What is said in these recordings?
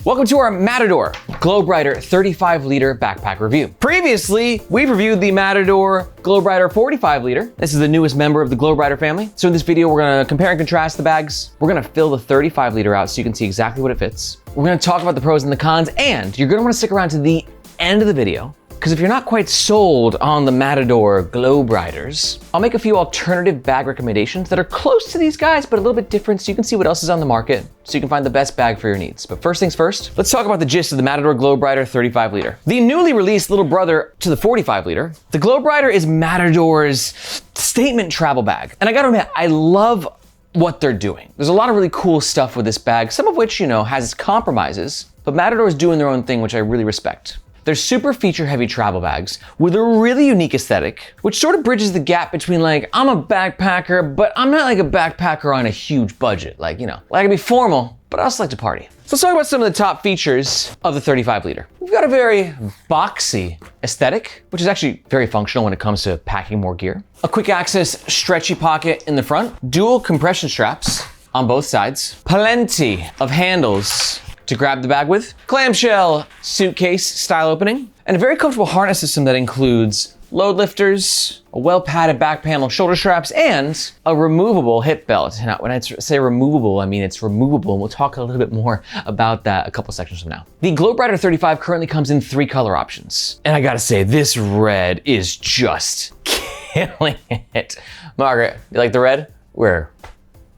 Welcome to our Matador Globerider 35L backpack review. Previously, we've reviewed the Matador Globerider 45L. This is the newest member of the Globerider family. So in this video, we're gonna compare and contrast the bags. We're gonna fill the 35L out so you can see exactly what it fits. We're gonna talk about the pros and the cons, and you're gonna wanna stick around to the end of the video, because if you're not quite sold on the Matador Globeriders, I'll make a few alternative bag recommendations that are close to these guys, but a little bit different so you can see what else is on the market, so you can find the best bag for your needs. But first things first, let's talk about the gist of the Matador Globerider 35L. The newly released little brother to the 45L, the Globerider is Matador's statement travel bag. And I gotta admit, I love what they're doing. There's a lot of really cool stuff with this bag, some of which, has its compromises, but Matador's doing their own thing, which I really respect. They're super feature-heavy travel bags with a really unique aesthetic, which sort of bridges the gap between I'm a backpacker, but I'm not like a backpacker on a huge budget. I can be formal, but I also like to party. So let's talk about some of the top features of the 35L. We've got a very boxy aesthetic, which is actually very functional when it comes to packing more gear. A quick access stretchy pocket in the front, dual compression straps on both sides, plenty of handles to grab the bag with, clamshell suitcase style opening, and a very comfortable harness system that includes load lifters, a well-padded back panel shoulder straps, and a removable hip belt. Now, when I say removable, I mean it's removable, and we'll talk a little bit more about that a couple sections from now. The Globerider 35 currently comes in 3 color options, and I gotta say, this red is just killing it. Margaret, you like the red?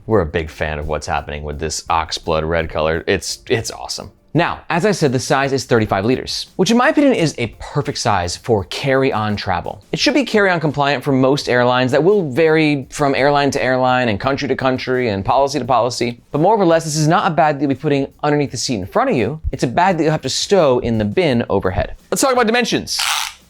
We're a big fan of what's happening with this oxblood red color. It's awesome. Now, as I said, the size is 35L, which in my opinion is a perfect size for carry-on travel. It should be carry-on compliant for most airlines. That will vary from airline to airline and country to country and policy to policy. But more or less, this is not a bag that you'll be putting underneath the seat in front of you. It's a bag that you'll have to stow in the bin overhead. Let's talk about dimensions,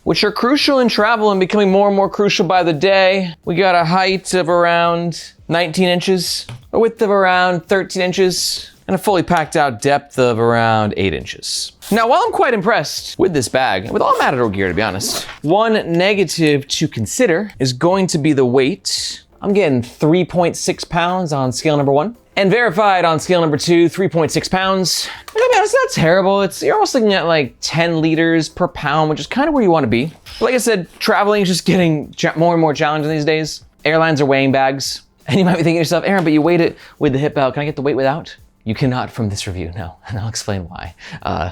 which are crucial in travel and becoming more and more crucial by the day. We got a height of around 19 inches, a width of around 13 inches, and a fully packed out depth of around 8 inches. Now, while I'm quite impressed with this bag, with all Matador gear to be honest, one negative to consider is going to be the weight. I'm getting 3.6 pounds on scale number 1. And verified on scale number 2, 3.6 pounds. And to be honest, it's not terrible. You're almost looking at 10 liters per pound, which is kind of where you want to be. But like I said, traveling is just getting more and more challenging these days. Airlines are weighing bags. And you might be thinking to yourself, Aaron, but you weighed it with the hip belt. Can I get the weight without? You cannot from this review, no. And I'll explain why,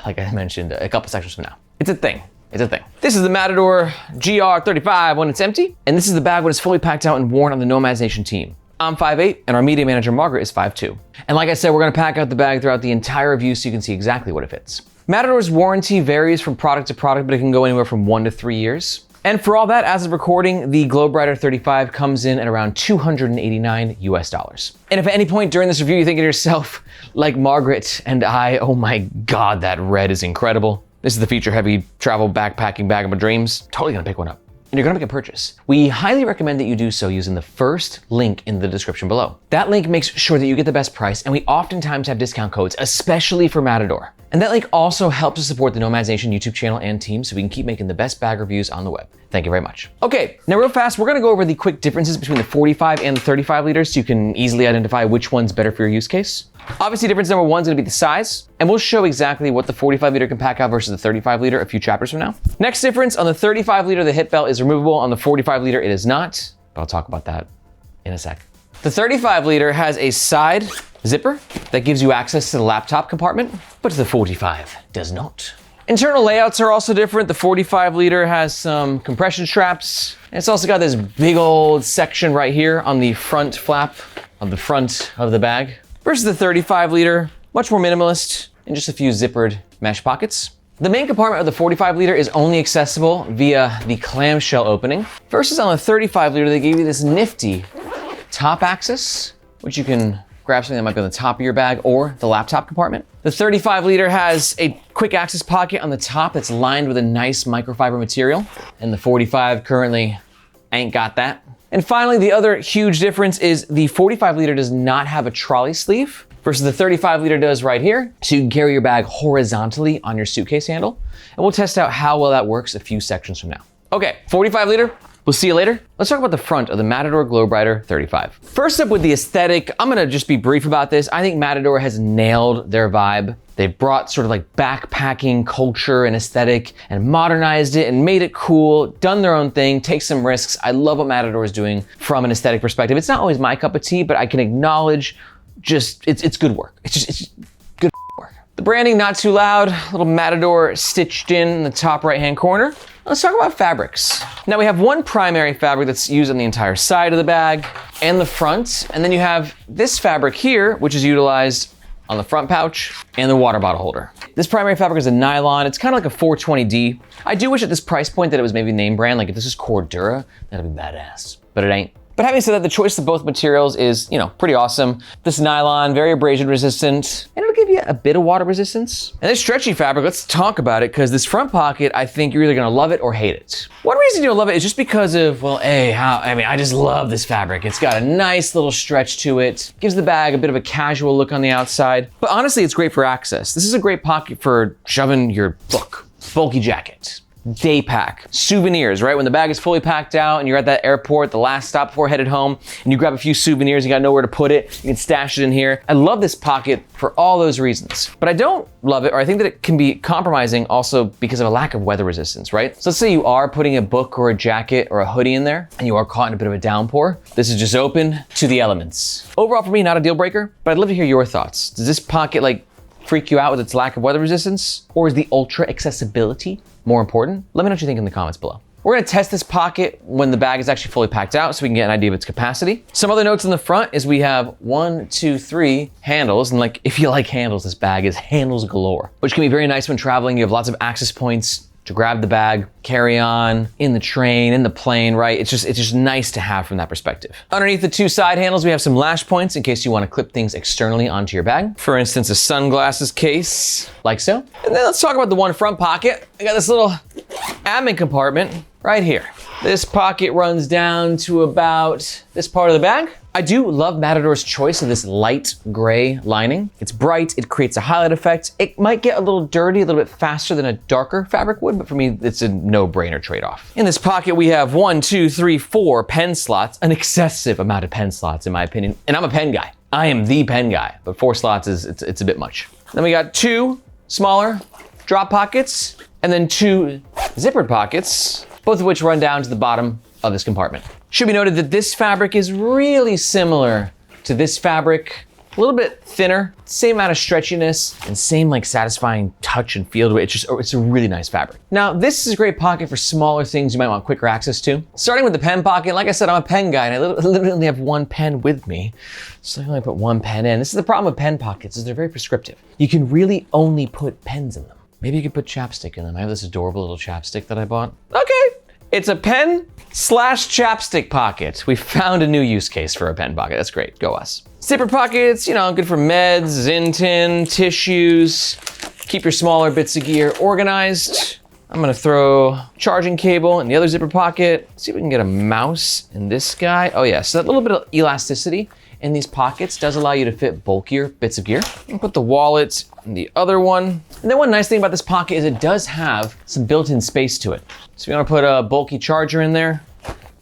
like I mentioned a couple sections from now. It's a thing. It's a thing. This is the Matador GR35 when it's empty. And this is the bag when it's fully packed out and worn on the Nomads Nation team. I'm 5'8", and our media manager, Margaret, is 5'2". And like I said, we're gonna pack out the bag throughout the entire review so you can see exactly what it fits. Matador's warranty varies from product to product, but it can go anywhere from 1 to 3 years. And for all that, as of recording, the Globerider 35 comes in at around $289 US. And if at any point during this review you think to yourself, like Margaret and I, oh my God, that red is incredible. This is the feature-heavy travel backpacking bag of my dreams. Totally gonna pick one up. And you're gonna make a purchase. We highly recommend that you do so using the first link in the description below. That link makes sure that you get the best price, and we oftentimes have discount codes, especially for Matador. And that link also helps us support the Nomads Nation YouTube channel and team so we can keep making the best bag reviews on the web. Thank you very much. Okay, now real fast, we're gonna go over the quick differences between the 45 and the 35L so you can easily identify which one's better for your use case. Obviously, difference number 1 is gonna be the size, and we'll show exactly what the 45L can pack out versus the 35L a few chapters from now. Next difference, on the 35L, the hip belt is removable. On the 45L, it is not, but I'll talk about that in a sec. The 35L has a side zipper that gives you access to the laptop compartment, but the 45 does not. Internal layouts are also different. The 45L has some compression straps, and it's also got this big old section right here on the front flap of the front of the bag. Versus the 35L, much more minimalist, and just a few zippered mesh pockets. The main compartment of the 45L is only accessible via the clamshell opening, versus on the 35L, they gave you this nifty top axis, which you can grab something that might be on the top of your bag or the laptop compartment. The 35L has a quick access pocket on the top that's lined with a nice microfiber material, and the 45 currently ain't got that. And finally, the other huge difference is the 45L does not have a trolley sleeve versus the 35L does right here. So you can carry your bag horizontally on your suitcase handle. And we'll test out how well that works a few sections from now. Okay, 45L, we'll see you later. Let's talk about the front of the Matador Globerider 35. First up with the aesthetic, I'm gonna just be brief about this. I think Matador has nailed their vibe. They've brought sort of like backpacking culture and aesthetic and modernized it and made it cool, done their own thing, take some risks. I love what Matador is doing from an aesthetic perspective. It's not always my cup of tea, but I can acknowledge just, it's good work. It's just good work. The branding, not too loud, little Matador stitched in the top right-hand corner. Let's talk about fabrics. Now we have one primary fabric that's used on the entire side of the bag and the front, and then you have this fabric here, which is utilized on the front pouch and the water bottle holder. This primary fabric is a nylon. It's kind of like a 420D. I do wish at this price point that it was maybe name brand, like if this is Cordura, that'd be badass, but it ain't. But having said that, the choice of both materials is, pretty awesome. This nylon, very abrasion resistant, and it'll give you a bit of water resistance. And this stretchy fabric, let's talk about it, because this front pocket, I think you're either gonna love it or hate it. One reason you'll love it is just because of, I just love this fabric. It's got a nice little stretch to it, gives the bag a bit of a casual look on the outside. But honestly, it's great for access. This is a great pocket for shoving your bulky jacket. Day pack, souvenirs, right? When the bag is fully packed out and you're at that airport, the last stop before headed home, and you grab a few souvenirs, you got nowhere to put it, you can stash it in here. I love this pocket for all those reasons. But I don't love it, or I think that it can be compromising also because of a lack of weather resistance, right? So let's say you are putting a book or a jacket or a hoodie in there and you are caught in a bit of a downpour. This is just open to the elements. Overall for me, not a deal breaker, but I'd love to hear your thoughts. Does this pocket freak you out with its lack of weather resistance? Or is the ultra accessibility more important? Let me know what you think in the comments below. We're gonna test this pocket when the bag is actually fully packed out so we can get an idea of its capacity. Some other notes in the front is we have 1, 2, 3 handles. And if you like handles, this bag is handles galore, which can be very nice when traveling. You have lots of access points to grab the bag, carry on, in the train, in the plane, right? It's just nice to have from that perspective. Underneath the 2 side handles, we have some lash points in case you want to clip things externally onto your bag. For instance, a sunglasses case, like so. And then let's talk about the one front pocket. I got this little admin compartment right here. This pocket runs down to about this part of the bag. I do love Matador's choice of this light gray lining. It's bright, it creates a highlight effect. It might get a little dirty a little bit faster than a darker fabric would, but for me, it's a no-brainer trade-off. In this pocket, we have 1, 2, 3, 4 pen slots, an excessive amount of pen slots in my opinion. And I'm a pen guy. I am the pen guy, but 4 slots it's a bit much. Then we got 2 smaller drop pockets and then 2 zippered pockets, both of which run down to the bottom of this compartment. Should be noted that this fabric is really similar to this fabric, a little bit thinner, same amount of stretchiness and same satisfying touch and feel to it. It's a really nice fabric. Now, this is a great pocket for smaller things you might want quicker access to. Starting with the pen pocket, like I said, I'm a pen guy and I literally only have 1 pen with me. So I only put 1 pen in. This is the problem with pen pockets is they're very prescriptive. You can really only put pens in them. Maybe you could put chapstick in them. I have this adorable little chapstick that I bought. Okay, it's a pen/chapstick pocket. We found a new use case for a pen pocket. That's great, go us. Zipper pockets, good for meds, Zintin, tissues. Keep your smaller bits of gear organized. I'm gonna throw charging cable in the other zipper pocket. See if we can get a mouse in this guy. Oh yeah, so that little bit of elasticity in these pockets does allow you to fit bulkier bits of gear. I'll put the wallet in the other one. And then one nice thing about this pocket is it does have some built-in space to it. So if you wanna put a bulky charger in there,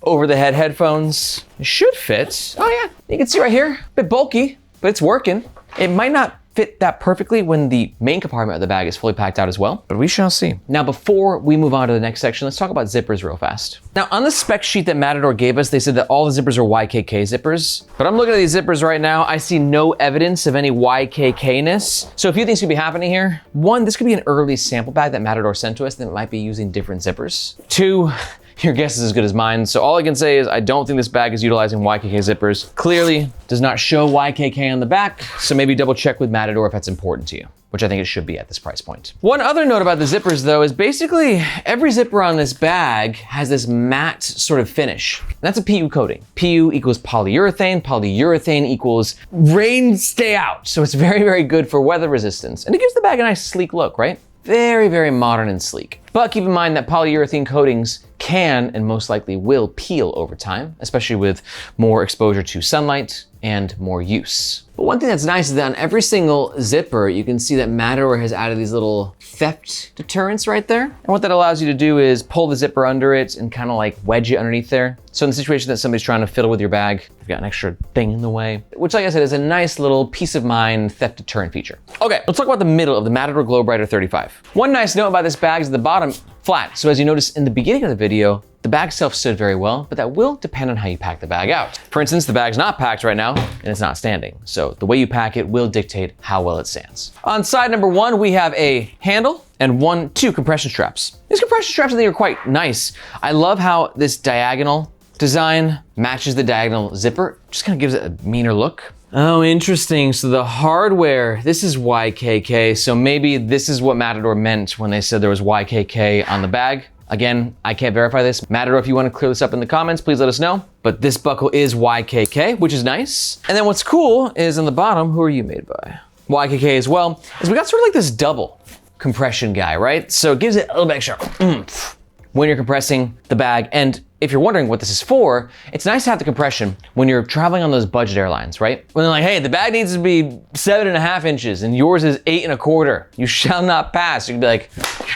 over-the-head headphones, it should fit. Oh yeah, you can see right here, a bit bulky, but it's working. It might not fit that perfectly when the main compartment of the bag is fully packed out as well, but we shall see. Now, before we move on to the next section, let's talk about zippers real fast. Now, on the spec sheet that Matador gave us, they said that all the zippers are YKK zippers, but I'm looking at these zippers right now. I see no evidence of any YKK-ness. So a few things could be happening here. 1, this could be an early sample bag that Matador sent to us that might be using different zippers. 2, your guess is as good as mine. So all I can say is I don't think this bag is utilizing YKK zippers. Clearly does not show YKK on the back. So maybe double check with Matador if that's important to you, which I think it should be at this price point. One other note about the zippers though is basically every zipper on this bag has this matte sort of finish. And that's a PU coating. PU equals polyurethane. Polyurethane equals rain stay out. So it's very, very good for weather resistance. And it gives the bag a nice sleek look, right? Very, very modern and sleek. But keep in mind that polyurethane coatings can and most likely will peel over time, especially with more exposure to sunlight and more use. But one thing that's nice is that on every single zipper, you can see that Matador has added these little theft deterrents right there. And what that allows you to do is pull the zipper under it and kind of like wedge it underneath there. So in the situation that somebody's trying to fiddle with your bag, you've got an extra thing in the way, which like I said, is a nice little peace of mind theft deterrent feature. Okay, let's talk about the middle of the Matador Globerider 35. One nice note about this bag is the bottom flat. So as you notice in the beginning of the video, the bag itself stood very well, but that will depend on how you pack the bag out. For instance, the bag's not packed right now and it's not standing. So the way you pack it will dictate how well it stands. On side number 1, we have a handle and two compression straps. These compression straps I think are quite nice. I love how this diagonal design matches the diagonal zipper. Just kind of gives it a meaner look. Oh, interesting. So the hardware, this is YKK. So maybe this is what Matador meant when they said there was YKK on the bag. Again, I can't verify this. Matador, if you want to clear this up in the comments, please let us know. But this buckle is YKK, which is nice. And then what's cool is on the bottom, who are you made by? YKK as well, is we got sort of like this double compression guy, right? So it gives it a little bit extra oomph when you're compressing the bag. And if you're wondering what this is for, it's nice to have the compression when you're traveling on those budget airlines, right? When they're like, hey, the bag needs to be 7.5 inches and yours is 8.25. You shall not pass. You can be like,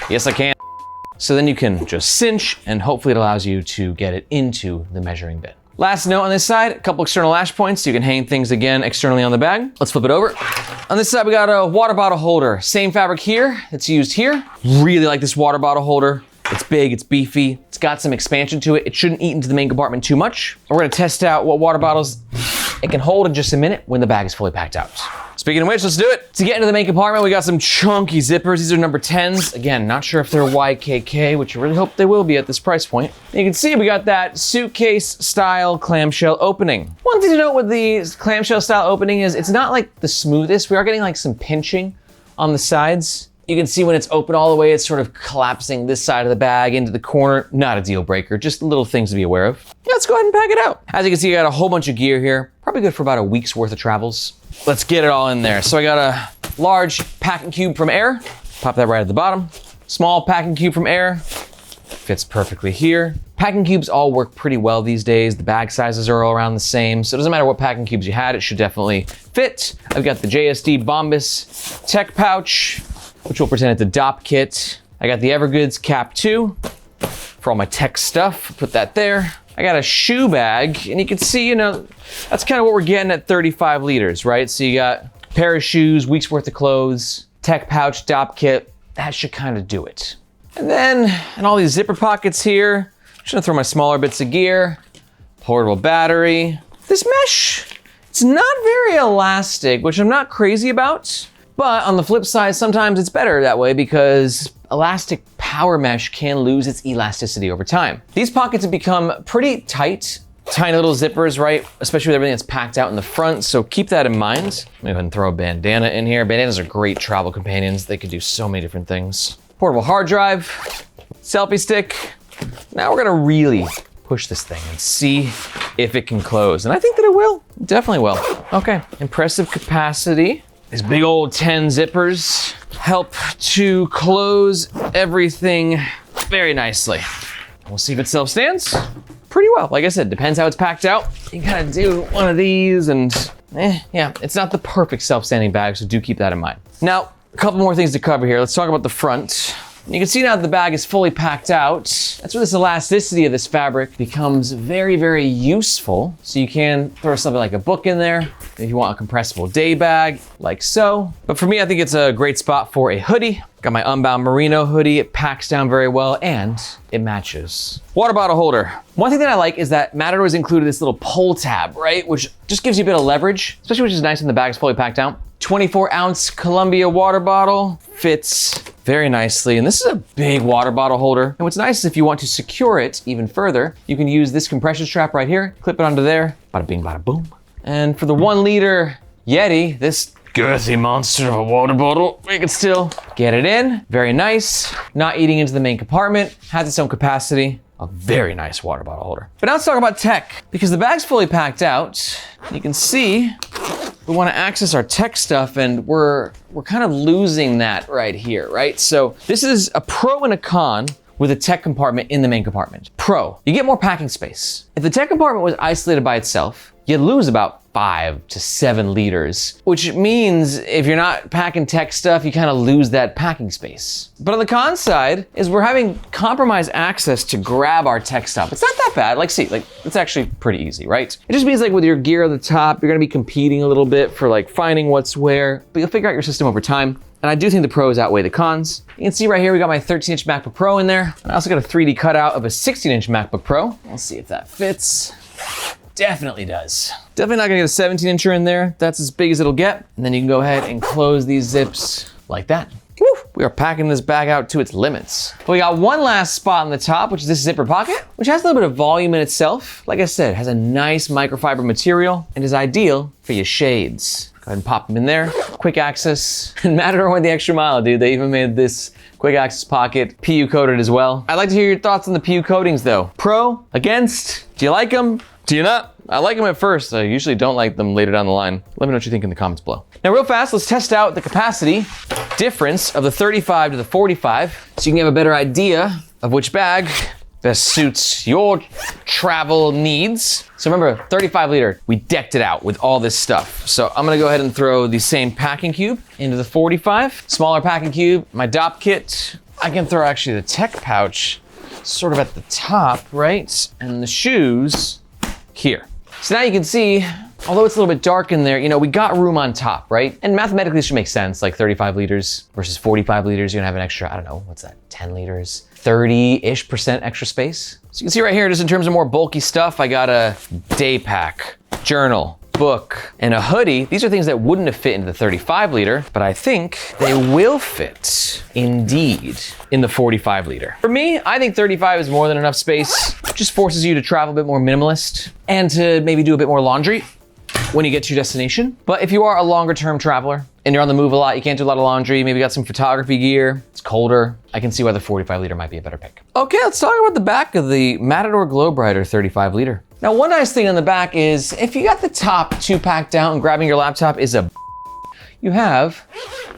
yes, I can. So then you can just cinch and hopefully it allows you to get it into the measuring bit. Last note on this side, a couple external lash points so you can hang things again externally on the bag. Let's flip it over. On this side, we got a water bottle holder. Same fabric here that's used here. Really like this water bottle holder. It's big, it's beefy, it's got some expansion to it. It shouldn't eat into the main compartment too much. We're gonna test out what water bottles it can hold in just a minute when the bag is fully packed out. Speaking of which, let's do it. To get into the main compartment, we got some chunky zippers. These are number 10s. Again, not sure if they're YKK, which I really hope they will be at this price point. You can see we got that suitcase style clamshell opening. One thing to note with the clamshell style opening is it's not like the smoothest. We are getting like some pinching on the sides. You can see when it's open all the way, it's sort of collapsing this side of the bag into the corner. Not a deal breaker, just little things to be aware of. Let's go ahead and pack it out. As you can see, I got a whole bunch of gear here. Probably good for about a week's worth of travels. Let's get it all in there. So I got a large packing cube from Air. Pop that right at the bottom. Small packing cube from Air. Fits perfectly here. Packing cubes all work pretty well these days. The bag sizes are all around the same. So it doesn't matter what packing cubes you had, it should definitely fit. I've got the JSD Bombas tech pouch, which will pretend it's a DOP kit. I got the Evergoods Cap 2 for all my tech stuff. Put that there. I got a shoe bag, and you can see, that's kind of what we're getting at 35 liters, right? So you got a pair of shoes, week's worth of clothes, tech pouch, DOP kit. That should kind of do it. And then, in all these zipper pockets here, I'm just gonna throw my smaller bits of gear, portable battery. This mesh, it's not very elastic, which I'm not crazy about. But on the flip side, sometimes it's better that way because elastic power mesh can lose its elasticity over time. These pockets have become pretty tight, tiny little zippers, right? Especially with everything that's packed out in the front, so keep that in mind. Let me go ahead and throw a bandana in here. Bandanas are great travel companions. They can do so many different things. Portable hard drive, selfie stick. Now we're gonna really push this thing and see if it can close. And I think that it will, definitely will. Okay, impressive capacity. These big old 10 zippers help to close everything very nicely. We'll see if it self-stands pretty well. Like I said, depends how it's packed out. You gotta do one of these and yeah, it's not the perfect self-standing bag, so do keep that in mind. Now, a couple more things to cover here. Let's talk about the front. You can see now that the bag is fully packed out. That's where this elasticity of this fabric becomes very, very useful. So you can throw something like a book in there if you want a compressible day bag, like so. But for me, I think it's a great spot for a hoodie. Got my Unbound Merino hoodie. It packs down very well and it matches. Water bottle holder. One thing that I like is that Matador has included this little pull tab, right? Which just gives you a bit of leverage, especially which is nice when the bag is fully packed out. 24-ounce Columbia water bottle fits very nicely. And this is a big water bottle holder. And what's nice is if you want to secure it even further, you can use this compression strap right here, clip it onto there, bada bing, bada boom. And for the 1 liter Yeti, this girthy monster of a water bottle, we can still get it in. Very nice, not eating into the main compartment, has its own capacity. A very nice water bottle holder. But now let's talk about tech. Because the bag's fully packed out, you can see we want to access our tech stuff and we're kind of losing that right here, right? So this is a pro and a con with a tech compartment in the main compartment. Pro, you get more packing space. If the tech compartment was isolated by itself, you'd lose about 5 to 7 liters, which means if you're not packing tech stuff, you kind of lose that packing space. But on the con side is we're having compromised access to grab our tech stuff. It's not that bad. Like, see, like, it's actually pretty easy, right? It just means like with your gear at the top, you're gonna be competing a little bit for like finding what's where, but you'll figure out your system over time. And I do think the pros outweigh the cons. You can see right here, we got my 13-inch MacBook Pro in there. And I also got a 3D cutout of a 16-inch MacBook Pro. Let's see if that fits. Definitely does. Definitely not gonna get a 17-incher in there. That's as big as it'll get. And then you can go ahead and close these zips like that. Woo! We are packing this bag out to its limits. But we got one last spot on the top, which is this zipper pocket, which has a little bit of volume in itself. Like I said, it has a nice microfiber material and is ideal for your shades. Go ahead and pop them in there. Quick access. And Matador went the extra mile, dude. They even made this quick access pocket PU coated as well. I'd like to hear your thoughts on the PU coatings though. Pro, against, do you like them? Do you not? I like them at first. I usually don't like them later down the line. Let me know what you think in the comments below. Now real fast, let's test out the capacity difference of the 35 to the 45 so you can have a better idea of which bag best suits your travel needs. So remember, 35 liter, we decked it out with all this stuff. So I'm gonna go ahead and throw the same packing cube into the 45. Smaller packing cube, my DOP kit. I can throw actually the tech pouch sort of at the top, right? And the shoes here. So now you can see, although it's a little bit dark in there, you know, we got room on top, right? And mathematically this should make sense, like 35 liters versus 45 liters, you're gonna have an extra, I don't know, what's that, 10 liters? 30-ish% extra space. So you can see right here, just in terms of more bulky stuff, I got a day pack, journal, book, and a hoodie. These are things that wouldn't have fit into the 35 liter, but I think they will fit indeed in the 45 liter. For me, I think 35 is more than enough space. Just forces you to travel a bit more minimalist and to maybe do a bit more laundry when you get to your destination. But if you are a longer term traveler and you're on the move a lot, you can't do a lot of laundry, maybe got some photography gear, it's colder, I can see why the 45 liter might be a better pick. Okay, let's talk about the back of the Matador Globerider 35 liter. Now, one nice thing on the back is if you got the top too packed out and grabbing your laptop is you have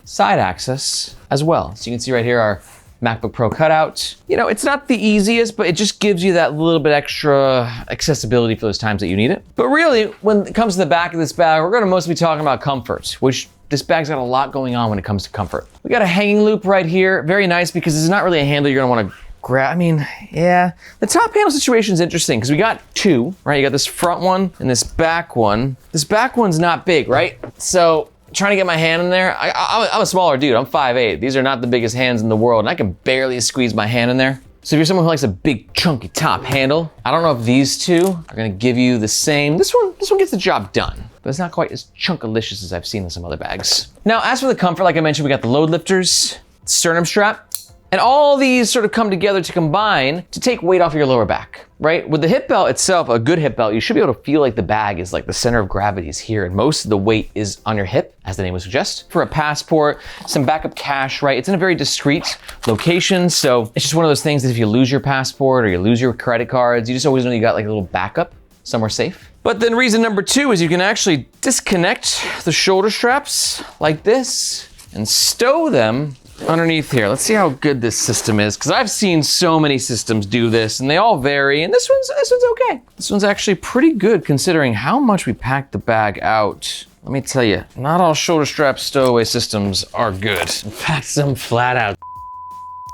side access as well. So you can see right here our MacBook Pro cutout. You know, it's not the easiest, but it just gives you that little bit extra accessibility for those times that you need it. But really, when it comes to the back of this bag, we're gonna mostly be talking about comfort, which this bag's got a lot going on when it comes to comfort. We got a hanging loop right here. Very nice because it's not really a handle you're gonna wanna grab. I mean, yeah. The top panel situation is interesting because we got two, right? You got this front one and this back one. This back one's not big, right? So trying to get my hand in there, I'm a smaller dude, I'm 5'8". These are not the biggest hands in the world and I can barely squeeze my hand in there. So if you're someone who likes a big chunky top handle, I don't know if these two are gonna give you the same. This one gets the job done, but it's not quite as chunkalicious as I've seen in some other bags. Now, as for the comfort, like I mentioned, we got the load lifters, sternum strap, and all these sort of come together to combine to take weight off of your lower back, right? With the hip belt itself, a good hip belt, you should be able to feel like the bag is like the center of gravity is here and most of the weight is on your hip, as the name would suggest. For a passport, some backup cash, right? It's in a very discreet location, so it's just one of those things that if you lose your passport or you lose your credit cards, you just always know you got like a little backup somewhere safe. But then reason number two is you can actually disconnect the shoulder straps like this and stow them underneath here. Let's see how good this system is, because I've seen so many systems do this and they all vary, and this one's okay. This one's actually pretty good considering how much we packed the bag out. Let me tell you, not all shoulder strap stowaway systems are good. In fact, some flat out.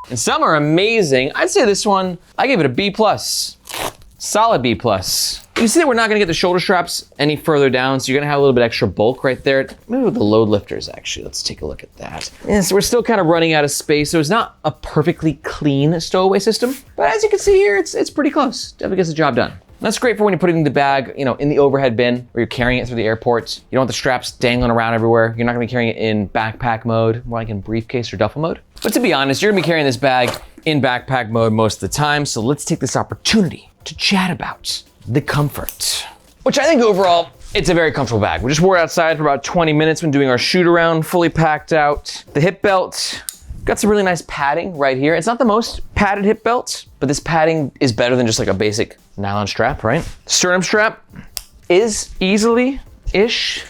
And some are amazing. I'd say this one, I gave it a B+. Solid B+. You see that we're not gonna get the shoulder straps any further down, so you're gonna have a little bit extra bulk right there. Maybe with the load lifters, actually. Let's take a look at that. And so we're still kind of running out of space, so it's not a perfectly clean stowaway system, but as you can see here, it's pretty close. Definitely gets the job done. That's great for when you're putting the bag, you know, in the overhead bin or you're carrying it through the airport. You don't want the straps dangling around everywhere. You're not gonna be carrying it in backpack mode, more like in briefcase or duffel mode. But to be honest, you're gonna be carrying this bag in backpack mode most of the time, so let's take this opportunity to chat about the comfort, which I think overall, it's a very comfortable bag. We just wore it outside for about 20 minutes when doing our shoot around, fully packed out. The hip belt, got some really nice padding right here. It's not the most padded hip belt, but this padding is better than just like a basic nylon strap, right? Sternum strap is easily-ish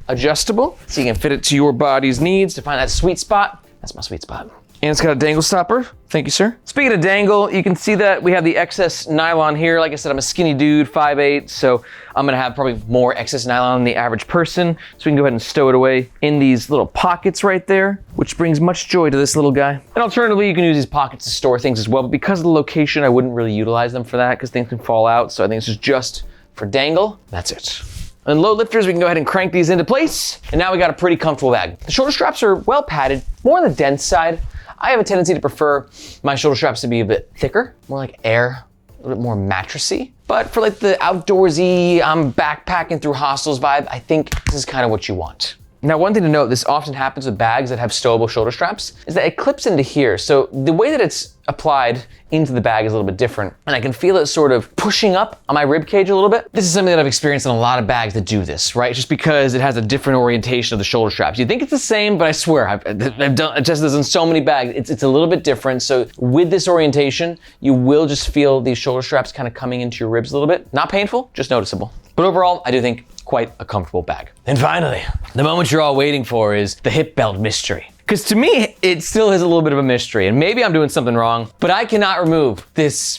adjustable, so you can fit it to your body's needs to find that sweet spot. That's my sweet spot. And it's got a dangle stopper. Thank you, sir. Speaking of dangle, you can see that we have the excess nylon here. Like I said, I'm a skinny dude, 5'8", so I'm gonna have probably more excess nylon than the average person. So we can go ahead and stow it away in these little pockets right there, which brings much joy to this little guy. And alternatively, you can use these pockets to store things as well, but because of the location, I wouldn't really utilize them for that because things can fall out. So I think this is just for dangle. That's it. And load lifters, we can go ahead and crank these into place. And now we got a pretty comfortable bag. The shoulder straps are well padded, more on the dense side. I have a tendency to prefer my shoulder straps to be a bit thicker, more like air, a little bit more mattressy. But for like the outdoorsy, I'm backpacking through hostels vibe, I think this is kind of what you want. Now, one thing to note, this often happens with bags that have stowable shoulder straps, is that it clips into here. So the way that it's applied into the bag is a little bit different. And I can feel it sort of pushing up on my rib cage a little bit. This is something that I've experienced in a lot of bags that do this, right? Just because it has a different orientation of the shoulder straps. You think it's the same, but I swear, I've tested this in so many bags. It's a little bit different. So with this orientation, you will just feel these shoulder straps kind of coming into your ribs a little bit. Not painful, just noticeable. But overall, I do think quite a comfortable bag. And finally, the moment you're all waiting for is the hip belt mystery. Because to me, it still is a little bit of a mystery, and maybe I'm doing something wrong, but I cannot remove this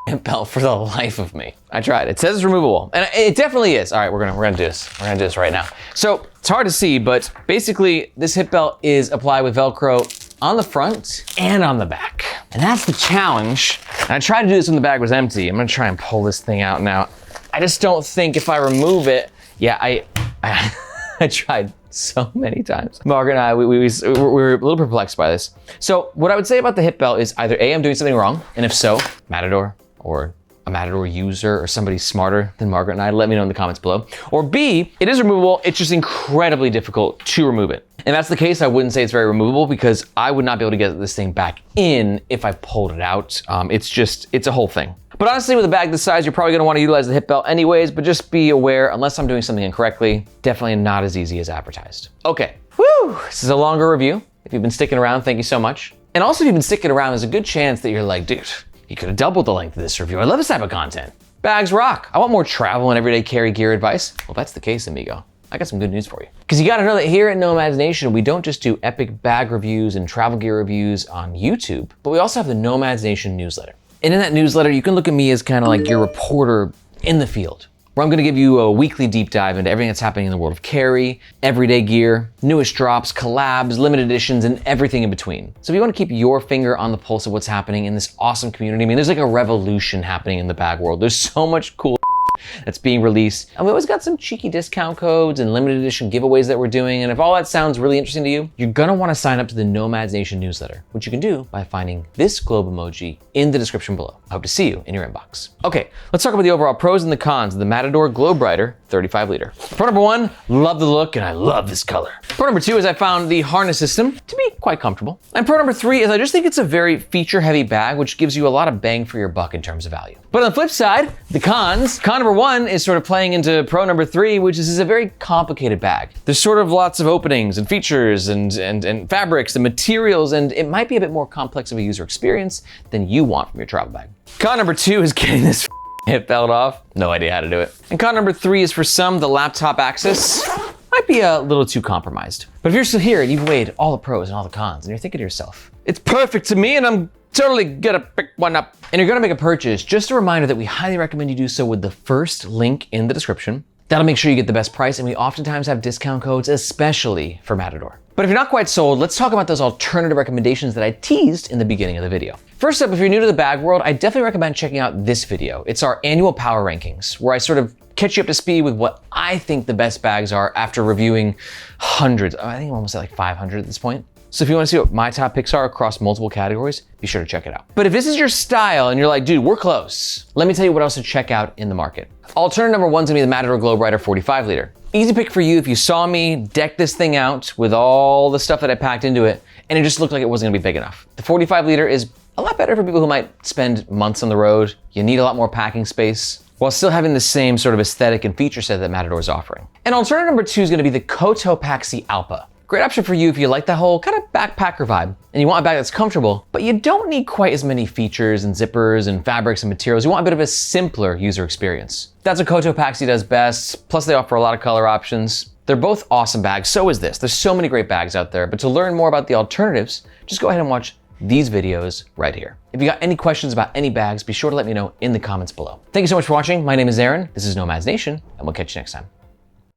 hip belt for the life of me. I tried. It says it's removable, and it definitely is. All right, we're gonna do this. We're gonna do this right now. So it's hard to see, but basically, this hip belt is applied with Velcro on the front and on the back, and that's the challenge. And I tried to do this when the bag was empty. I'm gonna try and pull this thing out now. I just don't think if I remove it, yeah, I tried so many times. Margaret and I, we were a little perplexed by this. So what I would say about the hip belt is either A, I'm doing something wrong, and if so, Matador or a Matador user or somebody smarter than Margaret and I, let me know in the comments below. Or B, it is removable, it's just incredibly difficult to remove it. And that's the case, I wouldn't say it's very removable because I would not be able to get this thing back in if I pulled it out. It's a whole thing. But honestly, with a bag this size, you're probably gonna wanna utilize the hip belt anyways, but just be aware, unless I'm doing something incorrectly, definitely not as easy as advertised. Okay, whew, this is a longer review. If you've been sticking around, thank you so much. And also if you've been sticking around, there's a good chance that you're like, dude, you could have doubled the length of this review. I love this type of content. Bags rock. I want more travel and everyday carry gear advice. Well, that's the case, amigo. I got some good news for you. Because you gotta know that here at Nomad's Nation, we don't just do epic bag reviews and travel gear reviews on YouTube, but we also have the Nomad's Nation newsletter. And in that newsletter, you can look at me as kind of like your reporter in the field, where I'm gonna give you a weekly deep dive into everything that's happening in the world of carry, everyday gear, newest drops, collabs, limited editions, and everything in between. So if you wanna keep your finger on the pulse of what's happening in this awesome community, I mean, there's like a revolution happening in the bag world. There's so much cool that's being released. And we always got some cheeky discount codes and limited edition giveaways that we're doing. And if all that sounds really interesting to you, you're gonna wanna sign up to the Nomad's Nation newsletter, which you can do by finding this globe emoji in the description below. I hope to see you in your inbox. Okay, let's talk about the overall pros and the cons of the Matador Globerider 35 liter. Pro number one, love the look and I love this color. Pro number two is I found the harness system to be quite comfortable. And pro number three is I just think it's a very feature heavy bag, which gives you a lot of bang for your buck in terms of value. But on the flip side, the cons, con number one is sort of playing into pro number three, which is a very complicated bag. There's sort of lots of openings and features and fabrics and materials, and it might be a bit more complex of a user experience than you want from your travel bag. Con number two is getting this hip belt off. No idea how to do it. And con number three is for some, the laptop access might be a little too compromised. But if you're still here and you've weighed all the pros and all the cons, and you're thinking to yourself, it's perfect to me and I'm totally gonna pick one up, and you're gonna make a purchase, just a reminder that we highly recommend you do so with the first link in the description. That'll make sure you get the best price, and we oftentimes have discount codes, especially for Matador. But if you're not quite sold, let's talk about those alternative recommendations that I teased in the beginning of the video. First up, if you're new to the bag world, I definitely recommend checking out this video. It's our annual power rankings, where I sort of catch you up to speed with what I think the best bags are after reviewing hundreds. I think I'm almost at like 500 at this point. So if you want to see what my top picks are across multiple categories, be sure to check it out. But if this is your style and you're like, dude, we're close, let me tell you what else to check out in the market. Alternative number one's gonna be the Matador Globerider 35 liter. Easy pick for you if you saw me deck this thing out with all the stuff that I packed into it, and it just looked like it wasn't gonna be big enough. The 45 liter is a lot better for people who might spend months on the road. You need a lot more packing space, while still having the same sort of aesthetic and feature set that Matador is offering. And alternative number two is gonna be the Cotopaxi Allpa. Great option for you if you like that whole kind of backpacker vibe and you want a bag that's comfortable, but you don't need quite as many features and zippers and fabrics and materials. You want a bit of a simpler user experience. That's what Cotopaxi does best, plus they offer a lot of color options. They're both awesome bags, so is this. There's so many great bags out there, but to learn more about the alternatives, just go ahead and watch these videos right here. If you got any questions about any bags, be sure to let me know in the comments below. Thank you so much for watching. My name is Aaron. This is Nomads Nation, and we'll catch you next time.